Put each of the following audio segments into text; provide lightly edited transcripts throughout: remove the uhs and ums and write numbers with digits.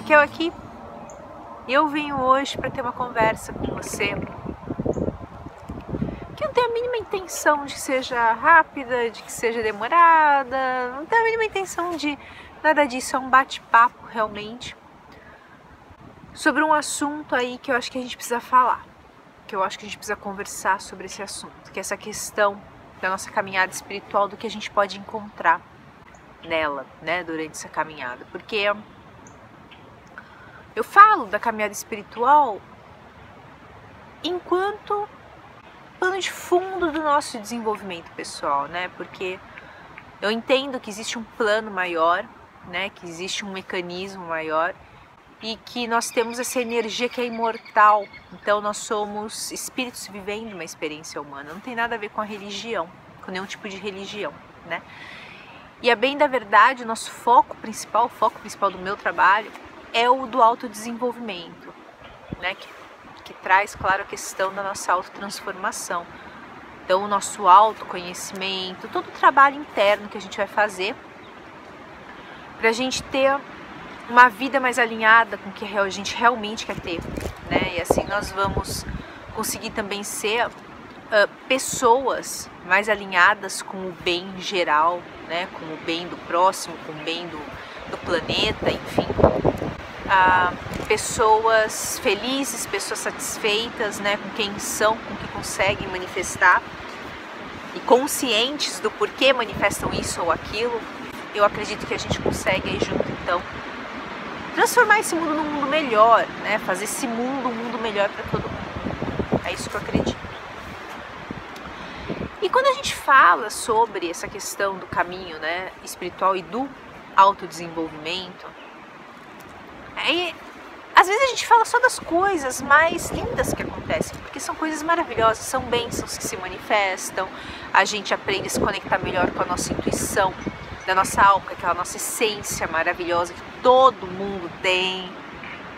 Raquel aqui, e eu venho hoje para ter uma conversa com você que não tem a mínima intenção de que seja rápida, de que seja demorada, não tem a mínima intenção de nada disso, é um bate-papo realmente sobre um assunto aí que eu acho que a gente precisa falar, que eu acho que a gente precisa conversar sobre esse assunto, que é essa questão da nossa caminhada espiritual, do que a gente pode encontrar nela, né, durante essa caminhada, porque eu falo da caminhada espiritual enquanto pano de fundo do nosso desenvolvimento pessoal, né? Porque eu entendo que existe um plano maior, né? Que existe um mecanismo maior e que nós temos essa energia que é imortal. Então nós somos espíritos vivendo uma experiência humana. Não tem nada a ver com a religião, com nenhum tipo de religião, né? E a bem da verdade, o nosso foco principal do meu trabalho é o do autodesenvolvimento, né? Que traz, claro, a questão da nossa autotransformação. Então, o nosso autoconhecimento, todo o trabalho interno que a gente vai fazer para a gente ter uma vida mais alinhada com o que a gente realmente quer ter, né? E assim nós vamos conseguir também ser pessoas mais alinhadas com o bem geral, né? Com o bem do próximo, com o bem do planeta, enfim. Pessoas felizes, pessoas satisfeitas, né, com quem são, com o que conseguem manifestar e conscientes do porquê manifestam isso ou aquilo. Eu acredito que a gente consegue aí junto, então, transformar esse mundo num mundo melhor, né, fazer esse mundo um mundo melhor para todo mundo. É isso que eu acredito. E quando a gente fala sobre essa questão do caminho, né, espiritual e do autodesenvolvimento, aí, às vezes a gente fala só das coisas mais lindas que acontecem, porque são coisas maravilhosas, são bênçãos que se manifestam, a gente aprende a se conectar melhor com a nossa intuição, da nossa alma, aquela nossa essência maravilhosa que todo mundo tem,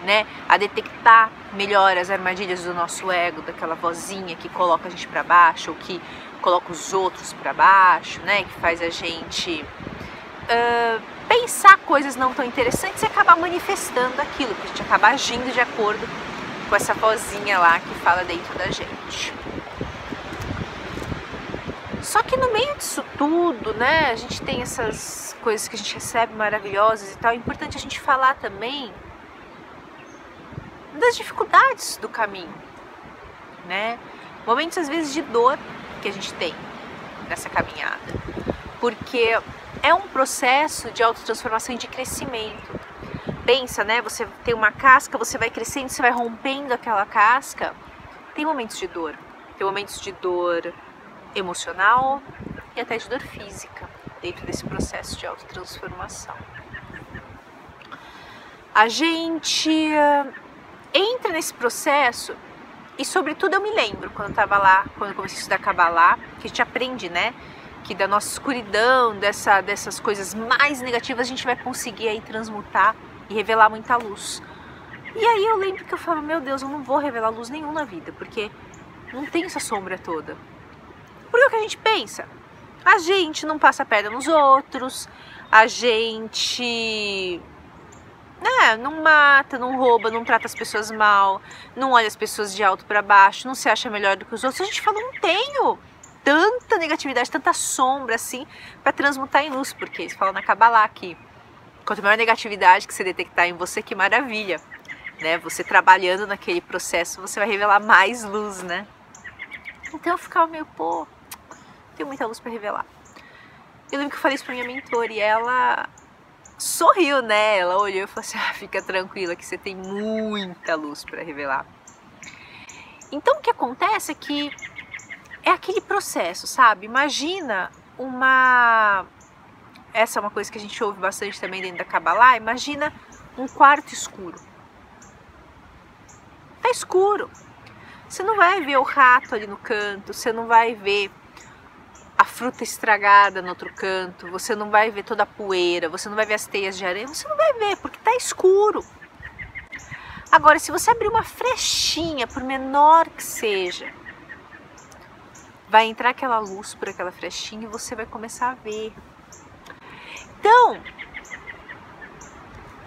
né? A detectar melhor as armadilhas do nosso ego, daquela vozinha que coloca a gente para baixo, ou que coloca os outros para baixo, né? Que faz a gente pensar coisas não tão interessantes e acabar manifestando aquilo, porque a gente acaba agindo de acordo com essa vozinha lá que fala dentro da gente. Só que no meio disso tudo, né, a gente tem essas coisas que a gente recebe maravilhosas e tal, é importante a gente falar também das dificuldades do caminho, né, momentos às vezes de dor que a gente tem nessa caminhada, porque é um processo de autotransformação e de crescimento. Pensa, né? Você tem uma casca, você vai crescendo, você vai rompendo aquela casca. Tem momentos de dor. Tem momentos de dor emocional e até de dor física dentro desse processo de autotransformação. A gente entra nesse processo e, sobretudo, eu me lembro quando eu estava lá, quando eu comecei a estudar Kabbalah, que a gente aprende, né? Que da nossa escuridão, dessas coisas mais negativas, a gente vai conseguir aí transmutar e revelar muita luz. E aí eu lembro que eu falava, meu Deus, eu não vou revelar luz nenhuma na vida, porque não tem essa sombra toda. Porque o que a gente pensa? A gente não passa a perna nos outros, a gente não mata, não rouba, não trata as pessoas mal, não olha as pessoas de alto para baixo, não se acha melhor do que os outros. A gente fala, não tenho tanta negatividade, tanta sombra assim para transmutar em luz, porque eles falam na Kabbalah que quanto maior negatividade que você detectar em você, que maravilha, né? Você trabalhando naquele processo, você vai revelar mais luz, né? Então eu ficava meio, tenho muita luz para revelar. Eu lembro que eu falei isso pra minha mentora e ela sorriu, né? Ela olhou e falou assim, fica tranquila que você tem muita luz para revelar. Então o que acontece é que é aquele processo, sabe? Imagina essa é uma coisa que a gente ouve bastante também dentro da Kabbalah, imagina um quarto escuro. Tá escuro. Você não vai ver o rato ali no canto, você não vai ver a fruta estragada no outro canto, você não vai ver toda a poeira, você não vai ver as teias de areia, você não vai ver, porque tá escuro. Agora, se você abrir uma frechinha, por menor que seja, vai entrar aquela luz por aquela frechinha e você vai começar a ver. Então,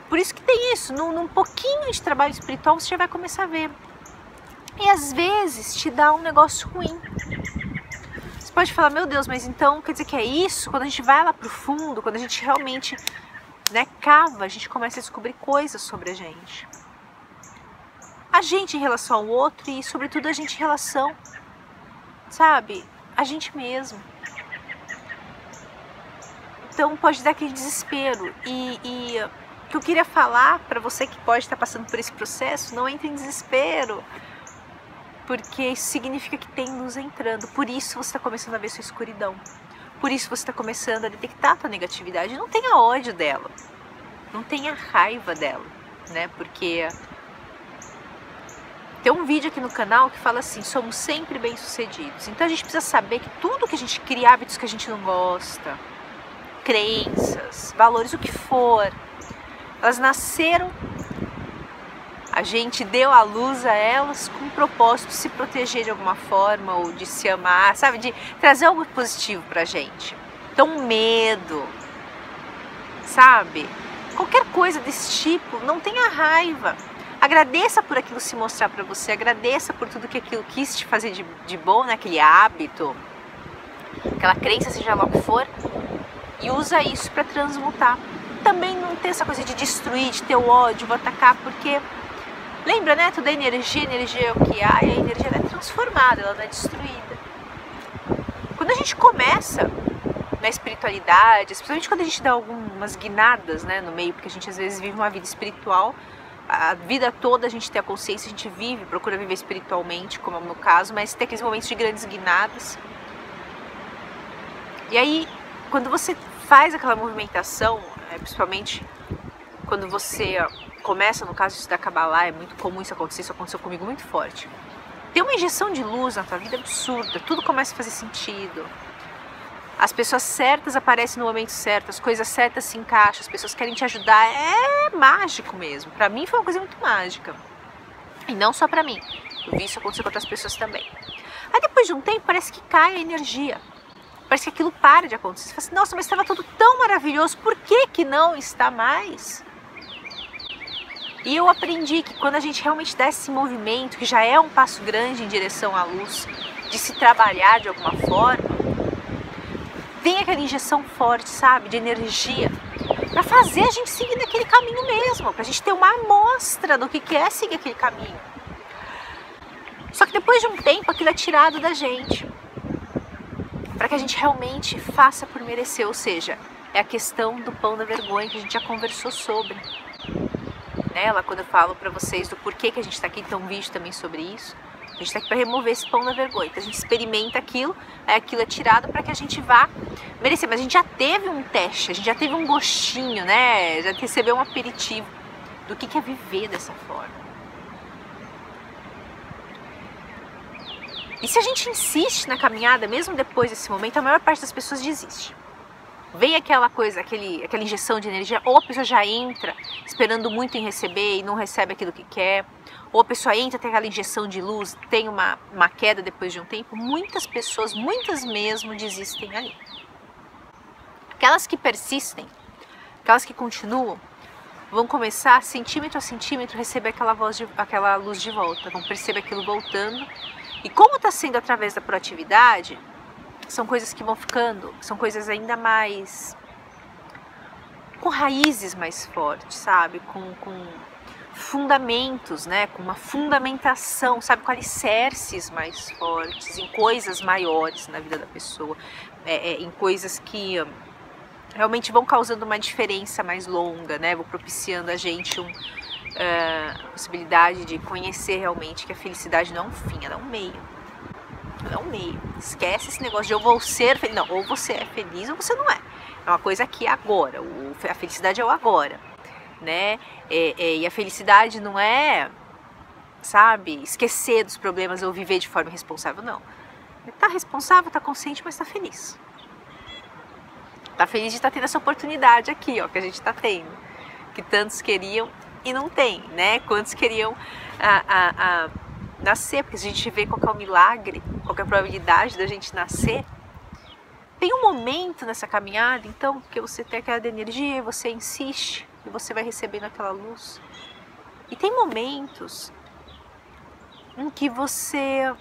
por isso que tem isso, num pouquinho de trabalho espiritual você já vai começar a ver. E às vezes te dá um negócio ruim. Você pode falar, meu Deus, mas então quer dizer que é isso? Quando a gente vai lá pro fundo, quando a gente realmente, né, cava, a gente começa a descobrir coisas sobre a gente. A gente em relação ao outro e sobretudo a gente em relação, sabe, a gente mesmo. Então pode dar aquele desespero e o que eu queria falar para você que pode estar passando por esse processo, não entre em desespero, porque isso significa que tem luz entrando, por isso você está começando a ver sua escuridão, por isso você está começando a detectar a tua negatividade. Não tenha ódio dela, não tenha raiva dela, né, porque tem um vídeo aqui no canal que fala assim, somos sempre bem-sucedidos, então a gente precisa saber que tudo que a gente cria, hábitos que a gente não gosta, crenças, valores, o que for, elas nasceram, a gente deu a luz a elas com o propósito de se proteger de alguma forma ou de se amar, sabe, de trazer algo positivo pra gente. Então medo, sabe, qualquer coisa desse tipo, não tenha raiva, agradeça por aquilo se mostrar pra você, agradeça por tudo que aquilo quis te fazer de bom, né, aquele hábito, aquela crença, seja lá o que for, e usa isso para transmutar. Também não ter essa coisa de destruir, de ter o ódio, vou atacar, porque lembra, né? Tudo é energia, energia é o que há, e a energia ela é transformada, ela não é destruída. Quando a gente começa na espiritualidade, especialmente quando a gente dá algumas guinadas, né, no meio, porque a gente às vezes vive uma vida espiritual, a vida toda a gente tem a consciência, a gente vive, procura viver espiritualmente, como é o meu caso, mas tem aqueles momentos de grandes guinadas. E aí, quando você faz aquela movimentação, principalmente quando você começa, no caso isso da Kabbalah, é muito comum isso acontecer, isso aconteceu comigo muito forte. Tem uma injeção de luz na tua vida absurda, tudo começa a fazer sentido. As pessoas certas aparecem no momento certo, as coisas certas se encaixam, as pessoas querem te ajudar, é mágico mesmo. Pra mim foi uma coisa muito mágica. E não só pra mim, eu vi isso acontecer com outras pessoas também. Aí depois de um tempo parece que cai a energia. Parece que aquilo para de acontecer. Você fala assim, nossa, mas estava tudo tão maravilhoso, por que não está mais? E eu aprendi que quando a gente realmente dá esse movimento, que já é um passo grande em direção à luz, de se trabalhar de alguma forma, vem aquela injeção forte, sabe, de energia, para fazer a gente seguir naquele caminho mesmo, para a gente ter uma amostra do que é seguir aquele caminho. Só que depois de um tempo aquilo é tirado da gente, para que a gente realmente faça por merecer, ou seja, é a questão do pão da vergonha que a gente já conversou sobre. Lá quando eu falo para vocês do porquê que a gente está aqui, tem um vídeo também sobre isso. A gente está aqui para remover esse pão da vergonha. Então a gente experimenta aquilo, aí aquilo é tirado para que a gente vá merecer. Mas a gente já teve um teste, a gente já teve um gostinho, né? Já recebeu um aperitivo do que é viver dessa forma. E se a gente insiste na caminhada, mesmo depois desse momento, a maior parte das pessoas desiste. Vem aquela coisa, aquela injeção de energia, ou a pessoa já entra esperando muito em receber e não recebe aquilo que quer, ou a pessoa entra, tem aquela injeção de luz, tem uma queda depois de um tempo. Muitas pessoas, muitas mesmo, desistem ali. Aquelas que persistem, aquelas que continuam, vão começar centímetro a centímetro a receber aquela luz de volta, vão perceber aquilo voltando. E como está sendo através da proatividade, são coisas que vão ficando, são coisas ainda mais, com raízes mais fortes, sabe? Com fundamentos, né? Com uma fundamentação, sabe? Com alicerces mais fortes, em coisas maiores na vida da pessoa, em coisas que realmente vão causando uma diferença mais longa, né? Vão propiciando a gente a possibilidade de conhecer realmente que a felicidade não é um fim, ela é um meio. Ela é um meio. Esquece esse negócio de eu vou ser feliz. Não, ou você é feliz ou você não é. É uma coisa aqui agora. A felicidade é o agora, né? E a felicidade não é, sabe, esquecer dos problemas ou viver de forma irresponsável, não. Tá responsável, tá consciente, mas tá feliz. Tá feliz de estar tendo essa oportunidade aqui, ó, que a gente tá tendo. Que tantos queriam e não tem, né? Quantos queriam nascer, porque se a gente vê qual que é o milagre, qual que é a probabilidade da gente nascer, tem um momento nessa caminhada, então, que você tem aquela energia, você insiste, e você vai recebendo aquela luz. E tem momentos em que você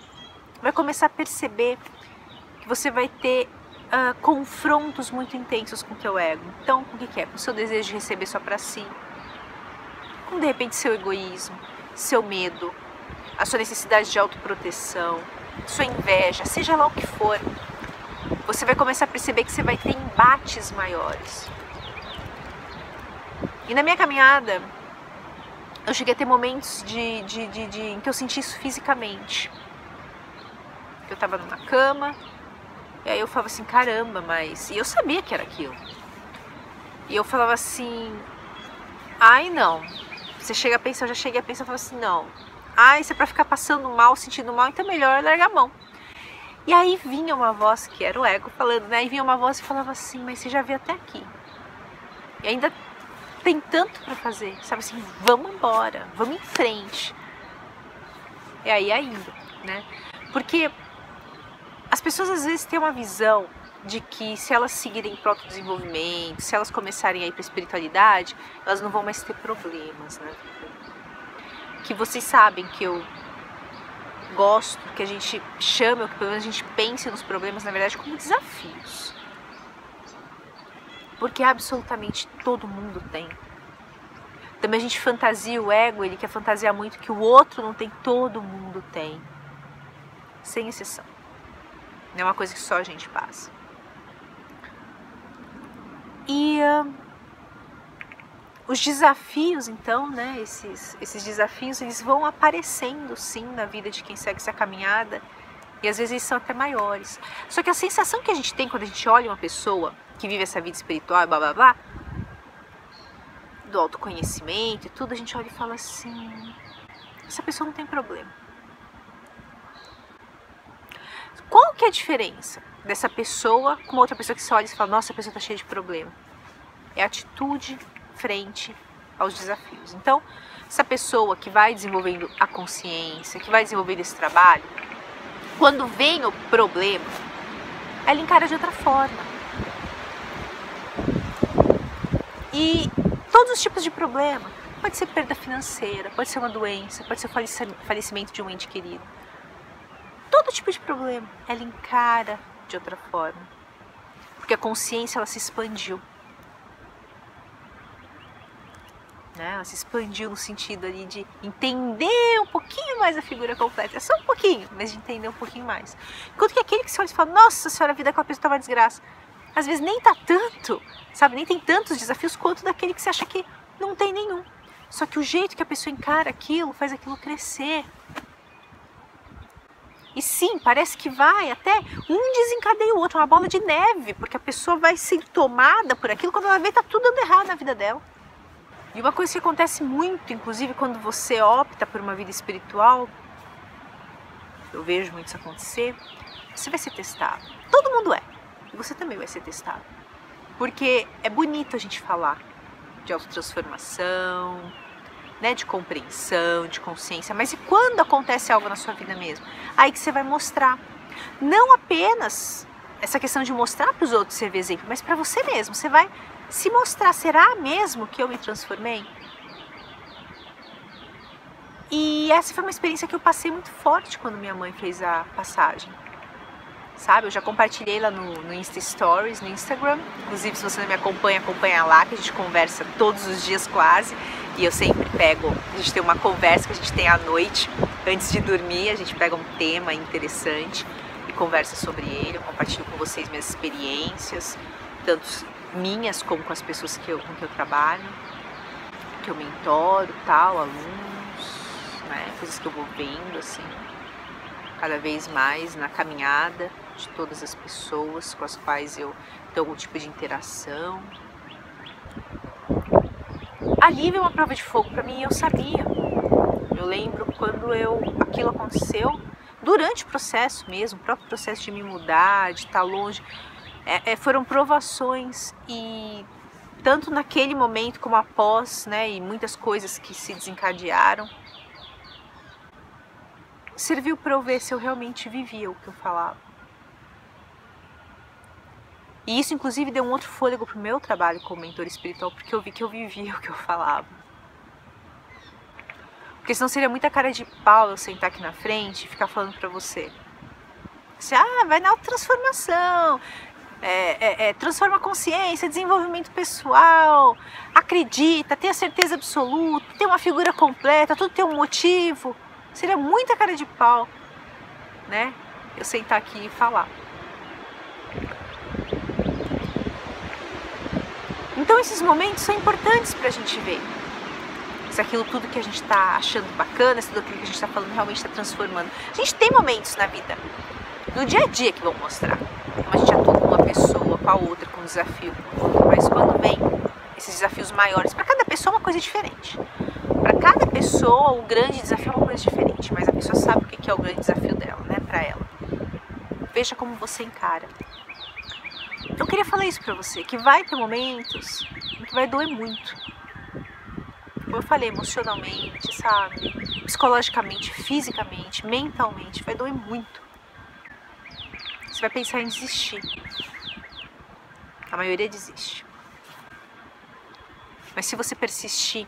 vai começar a perceber que você vai ter confrontos muito intensos com o teu ego. Então, com o que é? Com o seu desejo de receber só para si, com de repente seu egoísmo, seu medo, a sua necessidade de autoproteção, sua inveja, seja lá o que for. Você vai começar a perceber que você vai ter embates maiores. E na minha caminhada, eu cheguei a ter momentos em que eu senti isso fisicamente. Eu estava numa cama, e aí eu falava assim, caramba, mas... E eu sabia que era aquilo. E eu falava assim, ai não. Você chega a pensar, eu já cheguei a pensar, eu falava assim, não. Ai, isso é pra ficar passando mal, sentindo mal, então é melhor largar a mão. E aí vinha uma voz, que era o ego falando, né? E vinha uma voz e falava assim, mas você já veio até aqui. E ainda tem tanto pra fazer, sabe assim, vamos embora, vamos em frente. E aí ainda, né? Porque as pessoas às vezes têm uma visão de que se elas seguirem para o autodesenvolvimento, se elas começarem a ir para a espiritualidade, elas não vão mais ter problemas, né? Que vocês sabem que eu gosto, que a gente chama, ou que pelo menos a gente pense nos problemas, na verdade, como desafios. Porque absolutamente todo mundo tem. Também a gente fantasia o ego, ele quer fantasiar muito que o outro não tem, todo mundo tem. Sem exceção. Não é uma coisa que só a gente passa. E os desafios, então, né, esses desafios, eles vão aparecendo, sim, na vida de quem segue essa caminhada. E às vezes eles são até maiores. Só que a sensação que a gente tem quando a gente olha uma pessoa que vive essa vida espiritual, blá, blá, blá, do autoconhecimento e tudo, a gente olha e fala assim, essa pessoa não tem problema. Qual que é a diferença dessa pessoa com uma outra pessoa que você olha e fala, nossa, a pessoa está cheia de problema? É a atitude frente aos desafios. Então, essa pessoa que vai desenvolvendo a consciência, que vai desenvolvendo esse trabalho, quando vem o problema, ela encara de outra forma. E todos os tipos de problema, pode ser perda financeira, pode ser uma doença, pode ser o falecimento de um ente querido. Todo tipo de problema, ela encara de outra forma. Porque a consciência, ela se expandiu. Né? Ela se expandiu no sentido ali de entender um pouquinho mais a figura completa. É só um pouquinho, mas de entender um pouquinho mais. Enquanto que aquele que se olha e fala, nossa senhora, a vida daquela pessoa tá uma desgraça. Às vezes nem tá tanto, sabe? Nem tem tantos desafios quanto daquele que você acha que não tem nenhum. Só que o jeito que a pessoa encara aquilo, faz aquilo crescer. E sim, parece que vai até um desencadeia o outro, uma bola de neve, porque a pessoa vai ser tomada por aquilo, quando ela vê tá tudo dando errado na vida dela. E uma coisa que acontece muito, inclusive quando você opta por uma vida espiritual, eu vejo muito isso acontecer, você vai ser testado. Todo mundo é. E você também vai ser testado. Porque é bonito a gente falar de autotransformação, né, de compreensão, de consciência, mas e quando acontece algo na sua vida mesmo? Aí que você vai mostrar. Não apenas essa questão de mostrar para os outros servir exemplo, mas para você mesmo. Você vai se mostrar, será mesmo que eu me transformei? E essa foi uma experiência que eu passei muito forte quando minha mãe fez a passagem. Sabe, eu já compartilhei lá no Insta Stories, no Instagram. Inclusive, se você não me acompanha, acompanha lá, que a gente conversa todos os dias quase. E eu sempre pego, a gente tem uma conversa que a gente tem à noite, antes de dormir, a gente pega um tema interessante e conversa sobre ele. Eu compartilho com vocês minhas experiências, tanto minhas como com as pessoas com que eu trabalho, que eu mentoro, tal, alunos, né, coisas que eu vou vendo, assim, cada vez mais na caminhada de todas as pessoas com as quais eu tenho algum tipo de interação. Ali veio uma prova de fogo para mim e eu sabia. Eu lembro quando aquilo aconteceu, durante o processo mesmo, o próprio processo de me mudar, de estar longe, foram provações e tanto naquele momento como após, né, e muitas coisas que se desencadearam, serviu para eu ver se eu realmente vivia o que eu falava. E isso, inclusive, deu um outro fôlego pro meu trabalho como mentor espiritual, porque eu vi que eu vivia o que eu falava. Porque senão seria muita cara de pau eu sentar aqui na frente e ficar falando pra você. Vai na autotransformação, transforma a consciência, desenvolvimento pessoal, acredita, tenha certeza absoluta, tem uma figura completa, tudo tem um motivo. Seria muita cara de pau, né? Eu sentar aqui e falar. Então esses momentos são importantes pra gente ver se aquilo tudo que a gente tá achando bacana, se tudo aquilo que a gente tá falando realmente está transformando. A gente tem momentos na vida, no dia a dia, que vão mostrar como a gente atua com uma pessoa, com a outra, com um desafio. Mas quando vem esses desafios maiores, para cada pessoa é uma coisa diferente. Para cada pessoa o grande desafio é uma coisa diferente, mas a pessoa sabe o que é o grande desafio dela, né, para ela. Veja como você encara. Eu queria falar isso pra você, que vai ter momentos em que vai doer muito. Como eu falei, emocionalmente, sabe? Psicologicamente, fisicamente, mentalmente, vai doer muito. Você vai pensar em desistir. A maioria desiste. Mas se você persistir,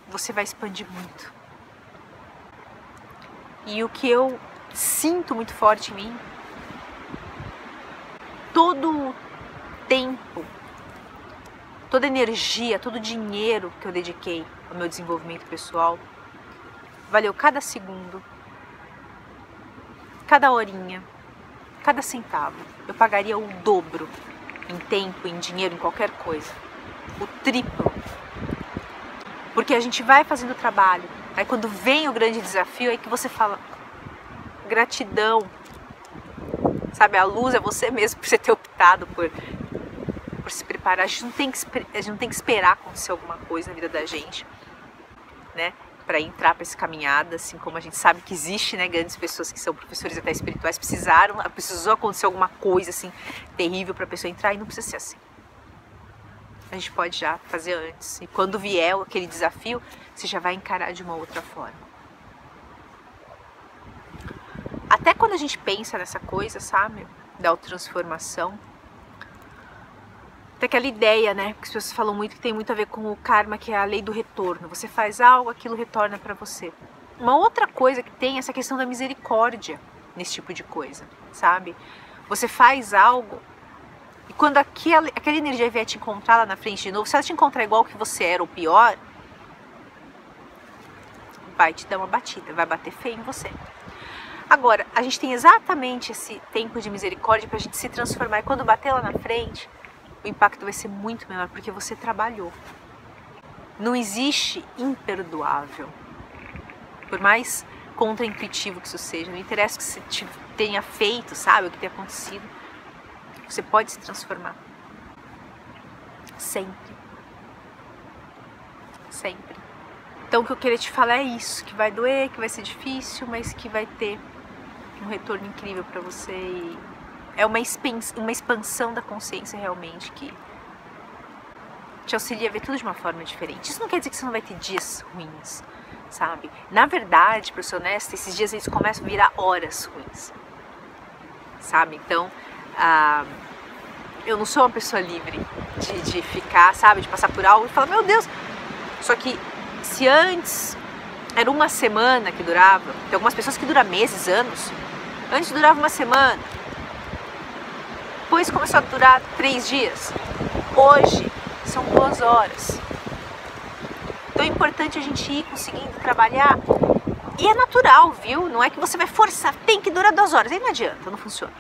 você vai expandir muito. E o que eu sinto muito forte em mim, todo tempo, toda energia, todo dinheiro que eu dediquei ao meu desenvolvimento pessoal, valeu cada segundo, cada horinha, cada centavo. Eu pagaria o dobro em tempo, em dinheiro, em qualquer coisa. O triplo. Porque a gente vai fazendo o trabalho. Aí quando vem o grande desafio, aí que você fala, gratidão. Sabe, a luz é você mesmo por você ter optado por se preparar. A gente não tem que esperar acontecer alguma coisa na vida da gente, né? Para entrar para essa caminhada, assim como a gente sabe que existe, né, grandes pessoas que são professores até espirituais, precisou acontecer alguma coisa assim terrível para a pessoa entrar, e não precisa ser assim. A gente pode já fazer antes, e quando vier aquele desafio, você já vai encarar de uma outra forma. Até quando a gente pensa nessa coisa, sabe, da autotransformação, tem aquela ideia, né, que as pessoas falam muito, que tem muito a ver com o karma, que é a lei do retorno. Você faz algo, aquilo retorna para você. Uma outra coisa que tem é essa questão da misericórdia nesse tipo de coisa, sabe? Você faz algo e quando aquela energia vier te encontrar lá na frente de novo, se ela te encontrar igual que você era ou pior, vai te dar uma batida, vai bater feio em você. Agora, a gente tem exatamente esse tempo de misericórdia pra gente se transformar, e quando bater lá na frente, o impacto vai ser muito menor, porque você trabalhou. Não existe imperdoável. Por mais contraintuitivo que isso seja, não interessa o que você tenha feito, sabe, o que tenha acontecido, você pode se transformar. Sempre. Sempre. Então o que eu queria te falar é isso, que vai doer, que vai ser difícil, mas que vai ter um retorno incrível para você. E é uma expansão da consciência realmente que te auxilia a ver tudo de uma forma diferente. Isso não quer dizer que você não vai ter dias ruins, sabe? Na verdade, para ser honesta, esses dias eles começam a virar horas ruins, sabe? Então, eu não sou uma pessoa livre de ficar, sabe, de passar por algo e falar, meu Deus. Só que se antes era uma semana que durava, tem algumas pessoas que duram meses, anos. Antes durava uma semana, depois começou a durar 3 dias. Hoje são 2 horas. Então é importante a gente ir conseguindo trabalhar. E é natural, viu? Não é que você vai forçar, tem que durar 2 horas. Aí não adianta, não funciona.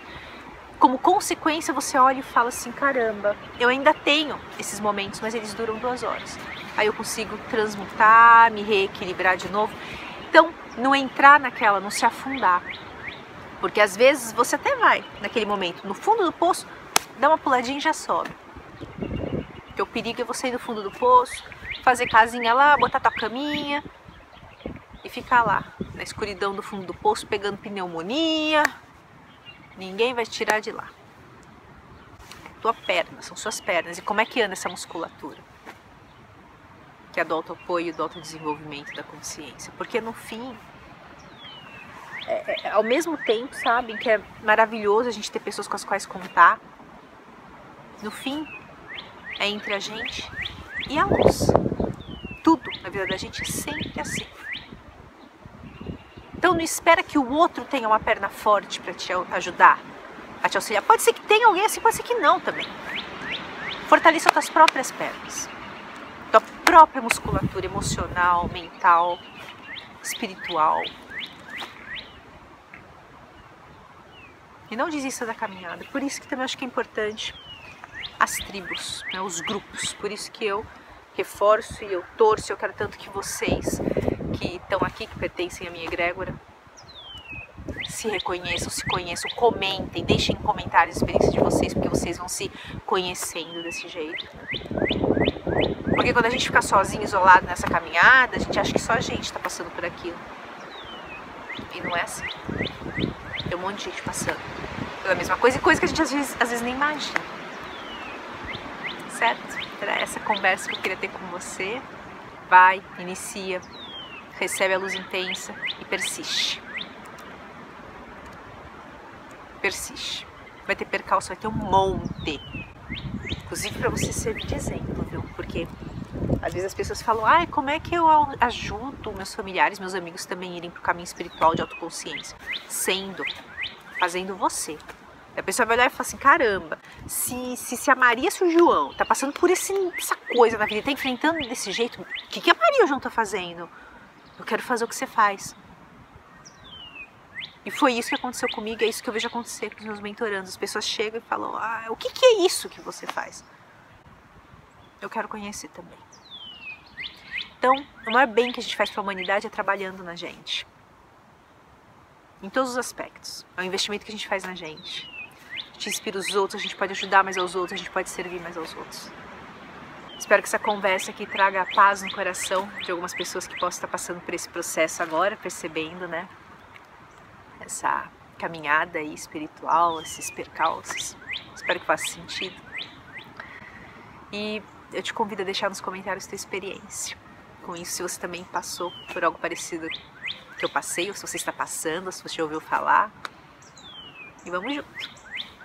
Como consequência, você olha e fala assim, caramba, eu ainda tenho esses momentos, mas eles duram 2 horas. Aí eu consigo transmutar, me reequilibrar de novo. Então, não entrar naquela, não se afundar. Porque às vezes você até vai, naquele momento, no fundo do poço, dá uma puladinha e já sobe. Porque o perigo é você ir no fundo do poço, fazer casinha lá, botar tua caminha e ficar lá, na escuridão do fundo do poço, pegando pneumonia. Ninguém vai te tirar de lá. Tua perna, são suas pernas. E como é que anda essa musculatura? Que é do auto-apoio, do autodesenvolvimento da consciência. Porque no fim, ao mesmo tempo, sabe, que é maravilhoso a gente ter pessoas com as quais contar, no fim, é entre a gente e a luz. Tudo na vida da gente é sempre assim. Então não espera que o outro tenha uma perna forte para te ajudar, a te auxiliar. Pode ser que tenha alguém assim, pode ser que não também. Fortaleça as tuas próprias pernas, tua própria musculatura emocional, mental, espiritual. E não desista da caminhada. Por isso que também acho que é importante as tribos, né, os grupos. Por isso que eu reforço e eu torço. Eu quero tanto que vocês que estão aqui, que pertencem à minha egrégora, se reconheçam, se conheçam, comentem, deixem em comentários a experiência de vocês, porque vocês vão se conhecendo desse jeito. Porque quando a gente fica sozinho, isolado nessa caminhada, a gente acha que só a gente está passando por aquilo. E não é assim. Tem um monte de gente passando pela mesma coisa, e coisa que a gente às vezes nem imagina. Certo? Era essa conversa que eu queria ter com você. Vai, inicia, recebe a luz intensa e persiste. Persiste. Vai ter percalço, vai ter um monte. Inclusive para você servir de exemplo, viu? Porque às vezes as pessoas falam, como é que eu ajudo meus familiares, meus amigos também a irem para o caminho espiritual de autoconsciência? Fazendo você. A pessoa vai olhar e falar assim, caramba, se a Maria, se o João tá passando por essa coisa na vida, tá enfrentando desse jeito, o que a Maria e o João tá fazendo? Eu quero fazer o que você faz. E foi isso que aconteceu comigo, é isso que eu vejo acontecer com os meus mentorandos. As pessoas chegam e falam, o que é isso que você faz? Eu quero conhecer também. Então, o maior bem que a gente faz para a humanidade é trabalhando na gente. Em todos os aspectos. É um investimento que a gente faz na gente. A gente inspira os outros, a gente pode ajudar mais aos outros, a gente pode servir mais aos outros. Espero que essa conversa aqui traga paz no coração de algumas pessoas que possam estar passando por esse processo agora, percebendo, né? Essa caminhada aí espiritual, esses percalços. Espero que faça sentido. E eu te convido a deixar nos comentários tua experiência. Com isso, se você também passou por algo parecido que eu passei, ou se você está passando, ou se você já ouviu falar. E vamos junto.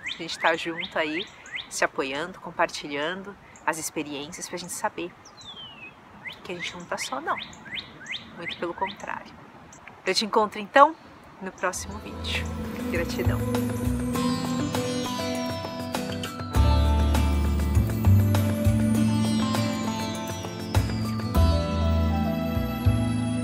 A gente está junto aí, se apoiando, compartilhando as experiências pra gente saber que a gente não tá só, não. Muito pelo contrário. Eu te encontro então no próximo vídeo. Gratidão.